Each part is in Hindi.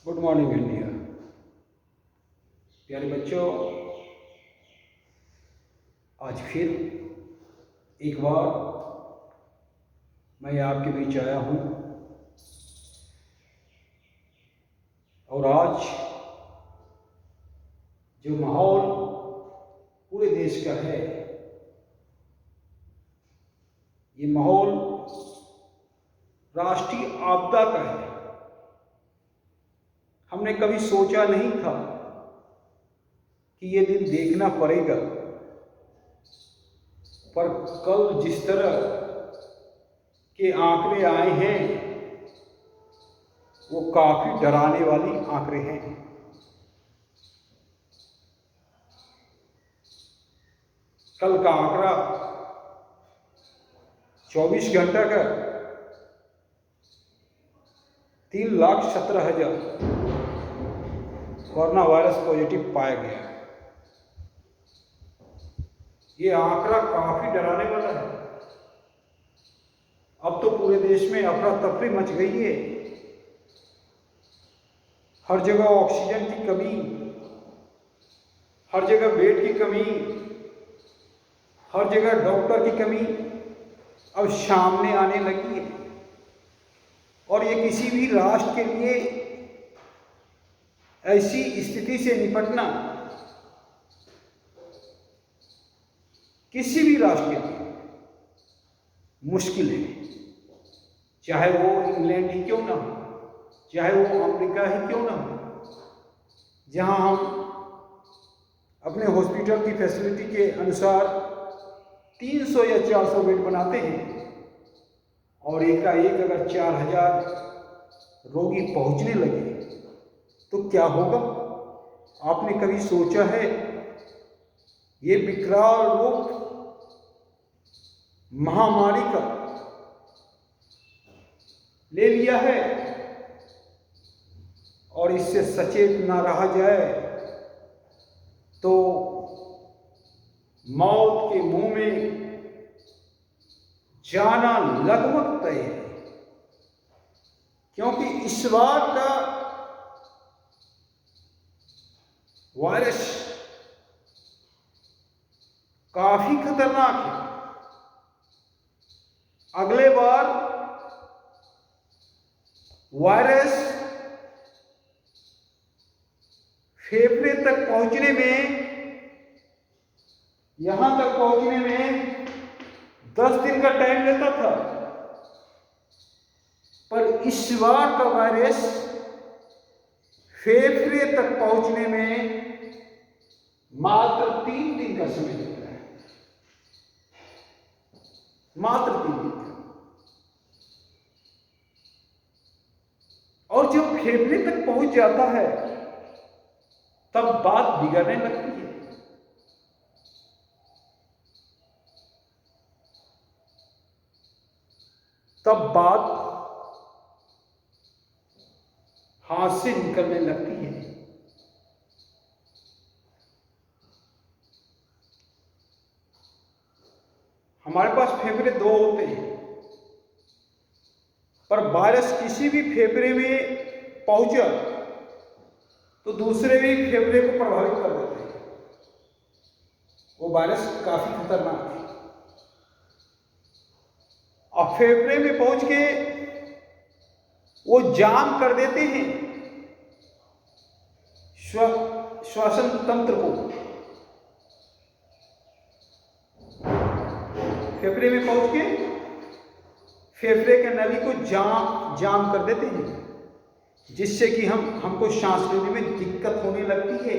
Good morning India. प्यारे बच्चों, आज फिर एक बार मैं आपके बीच आया हूँ और आज जो माहौल पूरे देश का है, ये माहौल राष्ट्रीय आपदा का है। हमने कभी सोचा नहीं था कि ये दिन देखना पड़ेगा, पर कल जिस तरह के आंकड़े आए हैं वो काफी डराने वाली आंकड़े हैं। कल का आंकड़ा 24 घंटा का 3,17,000 कोरोना वायरस पॉजिटिव पाया गया। ये आंकड़ा काफी डराने वाला है। अब तो पूरे देश में अफरा तफरी मच गई है। हर जगह ऑक्सीजन की कमी, हर जगह बेड की कमी, हर जगह डॉक्टर की कमी अब सामने आने लगी है। और ये किसी भी राष्ट्र के लिए ऐसी स्थिति से निपटना किसी भी राष्ट्र के लिए मुश्किल है। चाहे वो इंग्लैंड ही क्यों ना हो, चाहे वो अमेरिका ही क्यों ना हो, जहां हम अपने हॉस्पिटल की फैसिलिटी के अनुसार 300 या 400 बेड बनाते हैं और एकाएक अगर 4,000 रोगी पहुंचने लगे तो क्या होगा? आपने कभी सोचा है? ये विकराल रूप महामारी का ले लिया है और इससे सचेत ना रहा जाए तो मौत के मुंह में जाना लगभग तय है। क्योंकि इस बार का वायरस काफी खतरनाक है। अगले बार वायरस फेफड़े तक पहुंचने में, यहां तक पहुंचने में 10 दिन का टाइम लेता था, पर इस बार का वायरस फेफड़े तक पहुंचने में मात्र 3 दिन का समय लेता है। मात्र 3 दिन का। और जब फेफड़े तक पहुंच जाता है तब बात बिगड़ने लगती है। तब बात हाथ से निकलने लगती है। हमारे पास फेफड़े 2 होते हैं, पर वायरस किसी भी फेफड़े में पहुंचा तो दूसरे भी फेफड़े को प्रभावित कर देते हैं। वो वायरस काफी खतरनाक है। और फेफड़े में पहुंच के वो जाम कर देते हैं श्वसन तंत्र को। फेफड़े में पहुंच के फेफड़े के नली को जाम कर देते हैं, जिससे कि हमको सांस लेने में दिक्कत होने लगती है।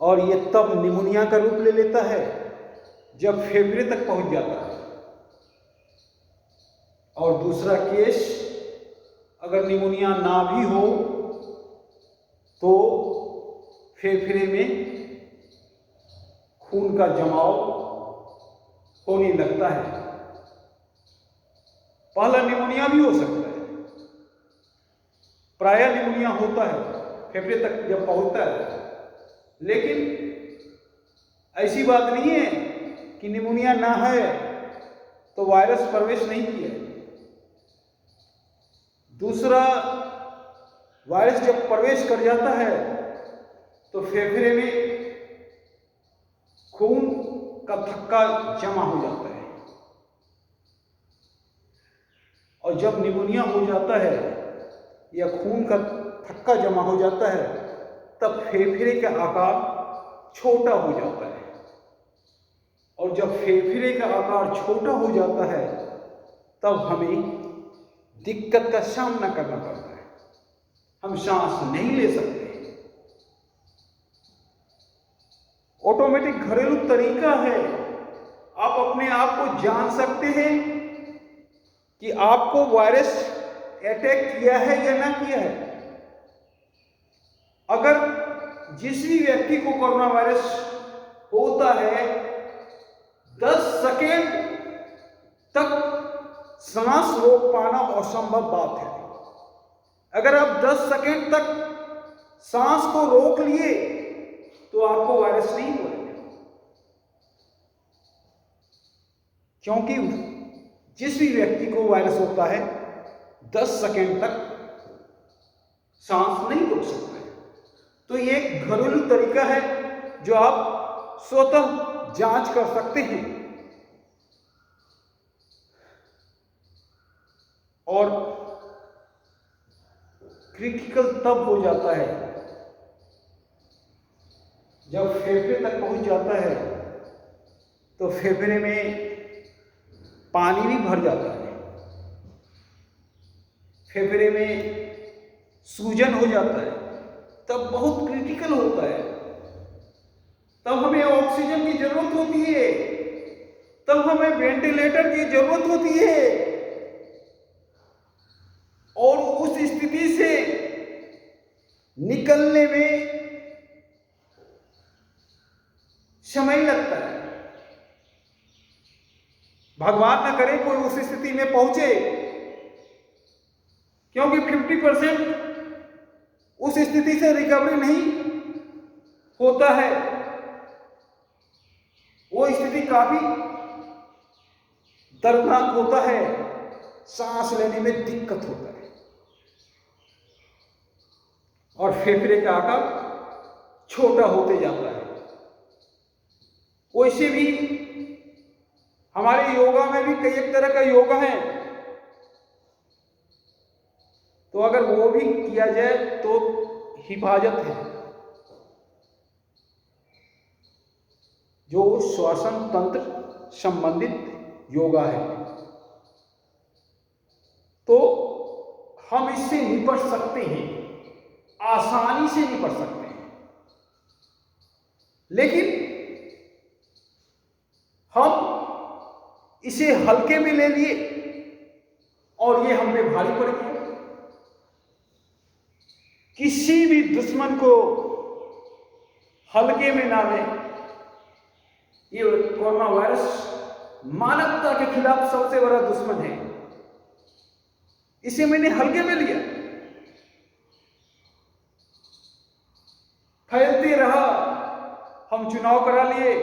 और ये तब निमोनिया का रूप ले लेता है जब फेफड़े तक पहुंच जाता है। और दूसरा केस, अगर निमोनिया ना भी हो तो फेफड़े में खून का जमाव होने लगता है। पहला निमोनिया भी हो सकता है, प्रायः निमोनिया होता है फेफड़े तक जब पहुंचता है। लेकिन ऐसी बात नहीं है कि निमोनिया ना है तो वायरस प्रवेश नहीं किया। दूसरा, वायरस जब प्रवेश कर जाता है तो फेफड़े में खून का थक्का जमा हो जाता है, और जब निमोनिया हो जाता है या खून का थक्का जमा हो जाता है तब फेफड़े का आकार छोटा हो जाता है, और जब फेफड़े का आकार छोटा हो जाता है तब हमें दिक्कत का सामना करना पड़ता है, हम सांस नहीं ले सकते। ऑटोमेटिक घरेलू तरीका है, आप अपने आप को जान सकते हैं कि आपको वायरस अटैक किया है या ना किया है। अगर जिस भी व्यक्ति को कोरोना वायरस होता है 10 सेकेंड तक सांस रोक पाना असंभव बात है। अगर आप 10 सेकेंड तक सांस को रोक लिए तो आपको वायरस नहीं हुआ, क्योंकि जिस भी व्यक्ति को वायरस होता है 10 सेकेंड तक सांस नहीं रोक सकता है। तो ये एक घरेलू तरीका है जो आप स्वतः जांच कर सकते हैं। और क्रिटिकल तब हो जाता है जब फेफड़े तक पहुंच जाता है, तो फेफड़े में पानी भी भर जाता है, फेफड़े में सूजन हो जाता है, तब बहुत क्रिटिकल होता है, तब हमें ऑक्सीजन की जरूरत होती है, तब हमें वेंटिलेटर की जरूरत होती है, और उस स्थिति से निकलने में समय लगता है। भगवान न करे कोई उस स्थिति में पहुंचे, क्योंकि 50% उस स्थिति से रिकवरी नहीं होता है। वो स्थिति काफी दर्दनाक होता है, सांस लेने में दिक्कत होता है, और फेफड़े का आकार छोटा होते जाता है। वैसे भी हमारे योगा में भी कई एक तरह का योगा है, तो अगर वो भी किया जाए तो हिफाजत है। जो श्वसन तंत्र संबंधित योगा है, तो हम इससे निपट सकते हैं, आसानी से निपट सकते हैं। लेकिन हम इसे हल्के में ले लिए और ये हम पे भारी पड़ गया। किसी भी दुश्मन को हल्के में ना लें। ये कोरोना वायरस मानवता के खिलाफ सबसे बड़ा दुश्मन है, इसे मैंने हल्के में लिया, फैलते रहा। हम चुनाव करा लिए,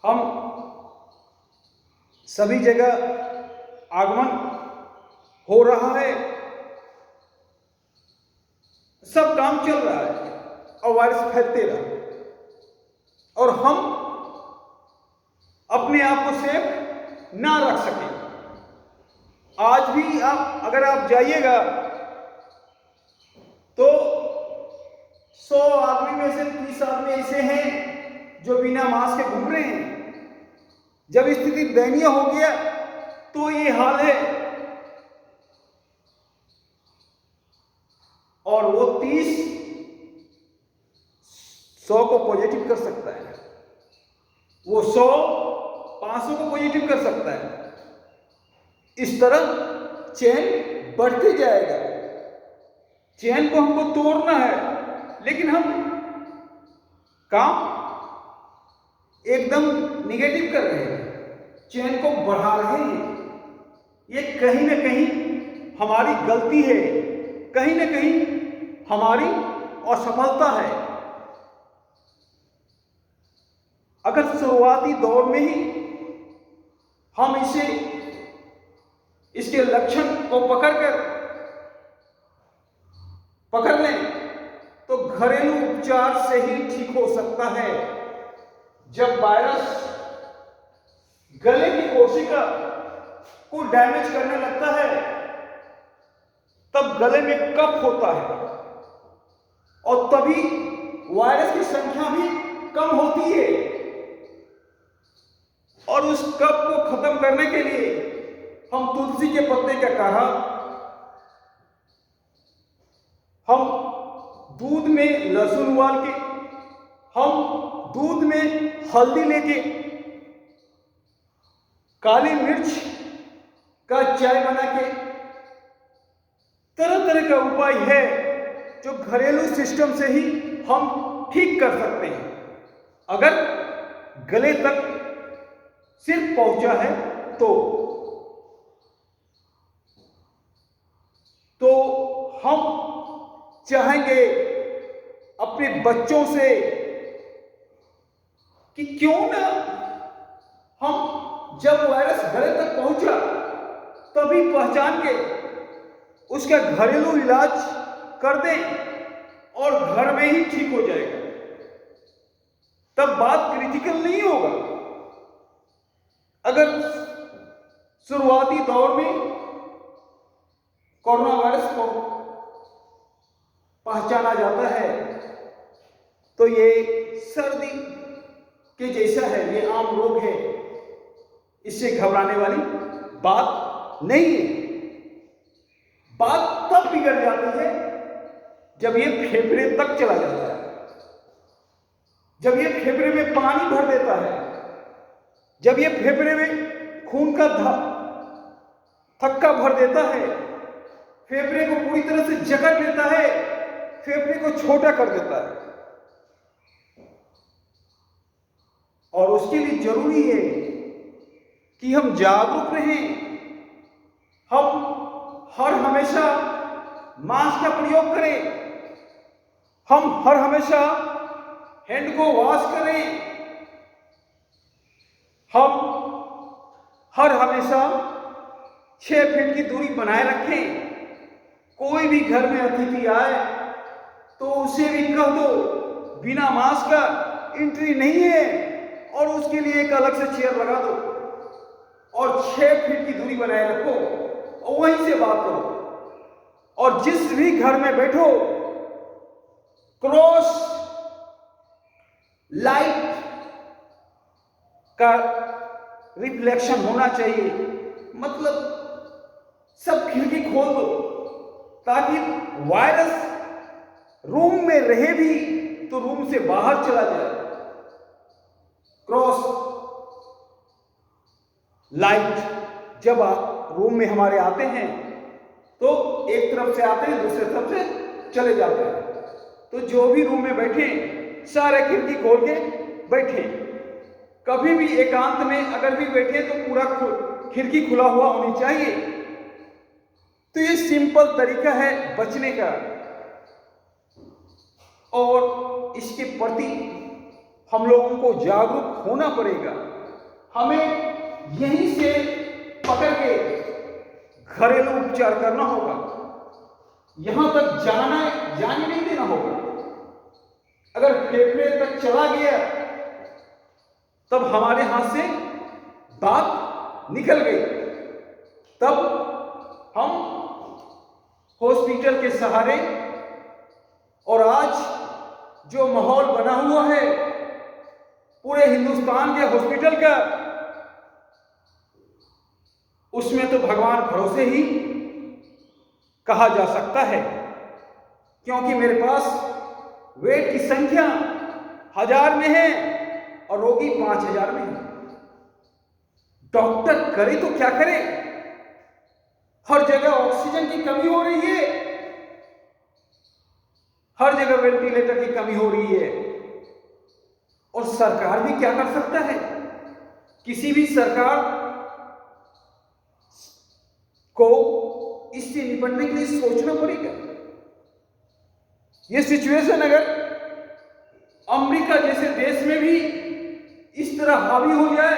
हम सभी जगह आगमन हो रहा है, सब काम चल रहा है, और वायरस फैलते रहा, और हम अपने आप को सेफ ना रख सके। आज भी अगर आप जाइएगा तो 100 आदमी में से 30 आदमी ऐसे हैं जो बिना मास्क के घूम रहे हैं। जब स्थिति दयनीय हो गया तो ये हाल है, और वो 30 100 को पॉजिटिव कर सकता है, वो 100 500 को पॉजिटिव कर सकता है। इस तरह चेन बढ़ते जाएगा। चेन को हमको तोड़ना है, लेकिन हम काम एकदम निगेटिव कर रहे हैं, चेन को बढ़ा रहे हैं। ये कहीं ना कहीं हमारी गलती है, कहीं ना कहीं हमारी असफलता है। अगर शुरुआती दौर में ही हम इसके इसके लक्षण को पकड़ लें तो घरेलू उपचार से ही ठीक हो सकता है। जब वायरस गले की कोशिका को डैमेज करने लगता है तब गले में कफ होता है और तभी वायरस की संख्या भी कम होती है। और उस कफ को खत्म करने के लिए हम तुलसी के पत्ते का काढ़ा, हम दूध में लहसुन उबाल के, हम दूध में हल्दी लेके, काली मिर्च का चाय बना के, तरह तरह का उपाय है जो घरेलू सिस्टम से ही हम ठीक कर सकते हैं। अगर गले तक सिर्फ पहुंचा है तो हम चाहेंगे अपने बच्चों से कि क्यों ना हम जब वायरस गले तक पहुंचा तभी पहचान के उसका घरेलू इलाज कर दें और घर में ही ठीक हो जाएगा। तब बात क्रिटिकल नहीं होगा। अगर शुरुआती दौर में कोरोना वायरस को पहचाना जाता है तो ये सर्दी के जैसा है, ये आम रोग है, इससे घबराने वाली बात नहीं है। बात तब बिगड़ जाती है जब ये फेफड़े तक चला जाता है, जब ये फेफड़े में पानी भर देता है, जब ये फेफड़े में खून का थक्का भर देता है, फेफड़े को पूरी तरह से जकड़ लेता है, फेफड़े को छोटा कर देता है। और उसके लिए जरूरी है कि हम जागरूक रहें, हम हर हमेशा मास्क का प्रयोग करें, हम हर हमेशा हैंड को वॉश करें, हम हर हमेशा 6 फीट की दूरी बनाए रखें। कोई भी घर में अतिथि आए तो उसे भी कह दो बिना मास्क का एंट्री नहीं है और उसके लिए एक अलग से चेयर लगा दो और 6 फीट की दूरी बनाए रखो और वहीं से बात करो। और जिस भी घर में बैठो क्रॉस लाइट का रिफ्लेक्शन होना चाहिए, मतलब सब खिड़की खोल दो ताकि वायरस रूम में रहे भी तो रूम से बाहर चला जाए। क्रॉस लाइट जब रूम में हमारे आते हैं तो एक तरफ से आते हैं, दूसरे तरफ से चले जाते हैं। तो जो भी रूम में बैठे सारे खिड़की खोल के बैठे। कभी भी एकांत में अगर भी बैठे तो पूरा खिड़की खुला हुआ होनी चाहिए। तो ये सिंपल तरीका है बचने का और इसके प्रति हम लोगों को जागरूक होना पड़ेगा। हमें यहीं से पकड़ के घरेलू उपचार करना होगा, यहां तक जाने नहीं देना होगा। अगर फेफड़े तक चला गया तब हमारे हाथ से बात निकल गई, तब हम हॉस्पिटल के सहारे, और आज जो माहौल बना हुआ है पूरे हिंदुस्तान के हॉस्पिटल का, उसमें तो भगवान भरोसे ही कहा जा सकता है, क्योंकि मेरे पास बेड की संख्या 1000 में है और रोगी 5000 में है। डॉक्टर करे तो क्या करे, हर जगह ऑक्सीजन की कमी हो रही है, हर जगह वेंटिलेटर की कमी हो रही है। और सरकार भी क्या कर सकता है, किसी भी सरकार को इससे निपटने के लिए सोचना पड़ेगा। यह सिचुएशन अगर अमेरिका जैसे देश में भी इस तरह हावी हो जाए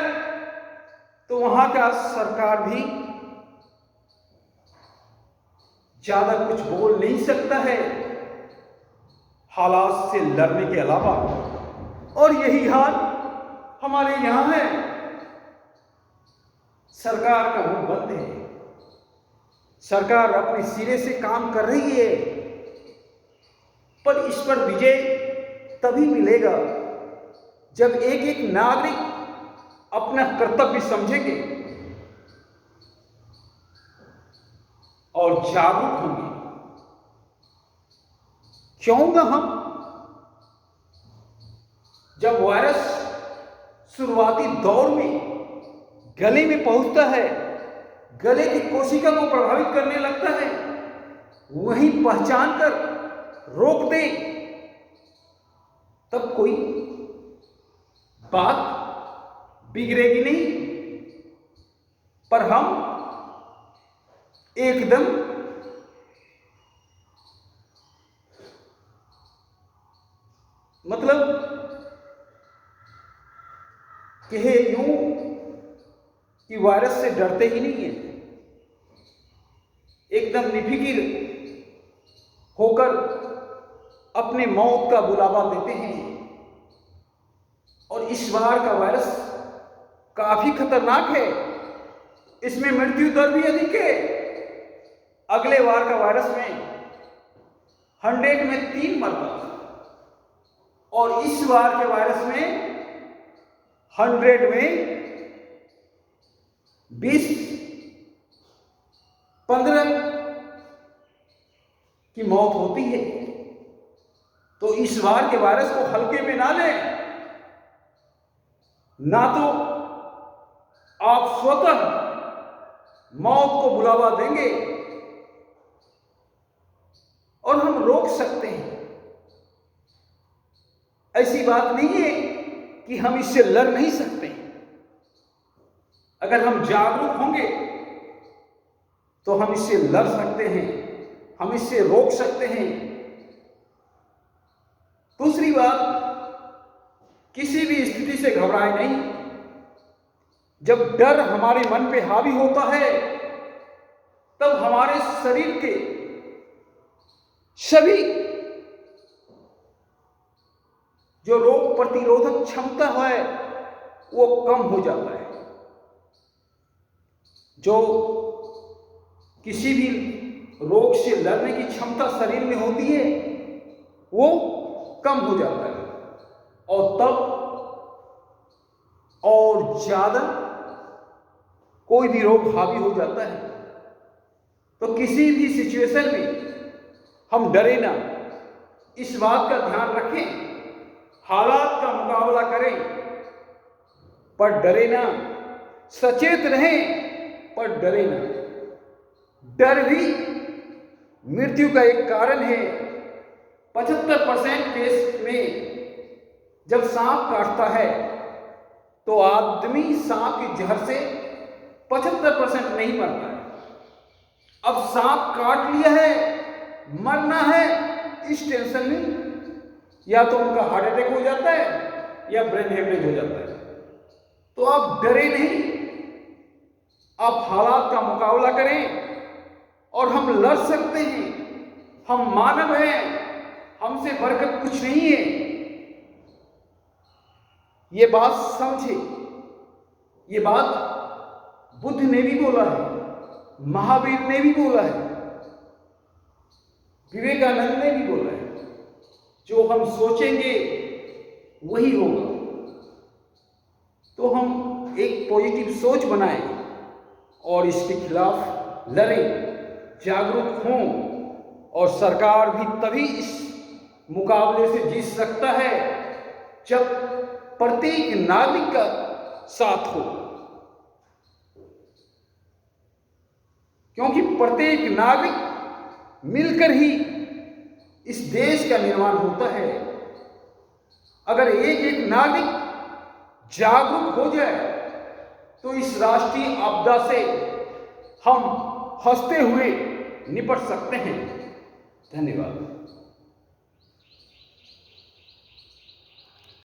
तो वहां का सरकार भी ज्यादा कुछ बोल नहीं सकता है हालात से लड़ने के अलावा। और यही हाल हमारे यहां है। सरकार का मुंह बंद है। सरकार अपने सिरे से काम कर रही है, पर इस पर विजय तभी मिलेगा जब एक एक नागरिक अपना कर्तव्य समझेंगे और जागरूक होंगे। क्यों न हम, जब वायरस शुरुआती दौर में गले में पहुंचता है, गले की कोशिका को प्रभावित करने लगता है, वहीं पहचान कर रोक दे, तब कोई बात बिगड़ेगी नहीं। पर हम एकदम मतलब कहे यूं कि वायरस से डरते ही नहीं है, एकदम निफिकिर होकर अपने मौत का बुलावा देते हैं। और इस बार का वायरस काफी खतरनाक है, इसमें मृत्यु दर भी अधिक है। अगले बार का वायरस में 100 में 3 मरता, और इस बार के वायरस में 100 में 20-15 की मौत होती है। तो इस बार के वायरस को हल्के में ना लें। ना तो आप स्वतः मौत को बुलावा देंगे, और हम रोक सकते हैं। ऐसी बात नहीं है कि हम इससे लड़ नहीं सकते। अगर हम जागरूक होंगे तो हम इससे लड़ सकते हैं, हम इससे रोक सकते हैं। दूसरी बात, किसी भी स्थिति से घबराए नहीं। जब डर हमारे मन पे हावी होता है, तब हमारे शरीर के सभी जो रोग प्रतिरोधक क्षमता है वो कम हो जाता है। जो किसी भी रोग से लड़ने की क्षमता शरीर में होती है वो कम हो जाता है, और तब और ज्यादा कोई भी रोग हावी हो जाता है। तो किसी भी सिचुएशन में हम डरे ना, इस बात का ध्यान रखें। हालात का मुकाबला करें पर डरे ना, सचेत रहें पर डरे ना। डर भी मृत्यु का एक कारण है। 75% केस में जब सांप काटता है तो आदमी सांप की जहर से 75% नहीं मरता है। अब सांप काट लिया है, मरना है, इस टेंशन में या तो उनका हार्ट अटैक हो जाता है या ब्रेन हेमरेज हो जाता है। तो आप डरे नहीं, आप हालात का मुकाबला करें और हम लड़ सकते हैं। हम मानव हैं, हमसे बढ़कर कुछ नहीं है। ये बात समझे। ये बात बुद्ध ने भी बोला है, महावीर ने भी बोला है, विवेकानंद ने भी बोला है। जो हम सोचेंगे वही होगा। तो हम एक पॉजिटिव सोच बनाएं और इसके खिलाफ लड़ें, जागरूक हों। और सरकार भी तभी इस मुकाबले से जीत सकता है जब प्रत्येक नागरिक का साथ हो, क्योंकि प्रत्येक नागरिक मिलकर ही इस देश का निर्माण होता है। अगर एक एक नागरिक जागरूक हो जाए तो इस राष्ट्रीय आपदा से हम हंसते हुए निपट सकते हैं। धन्यवाद।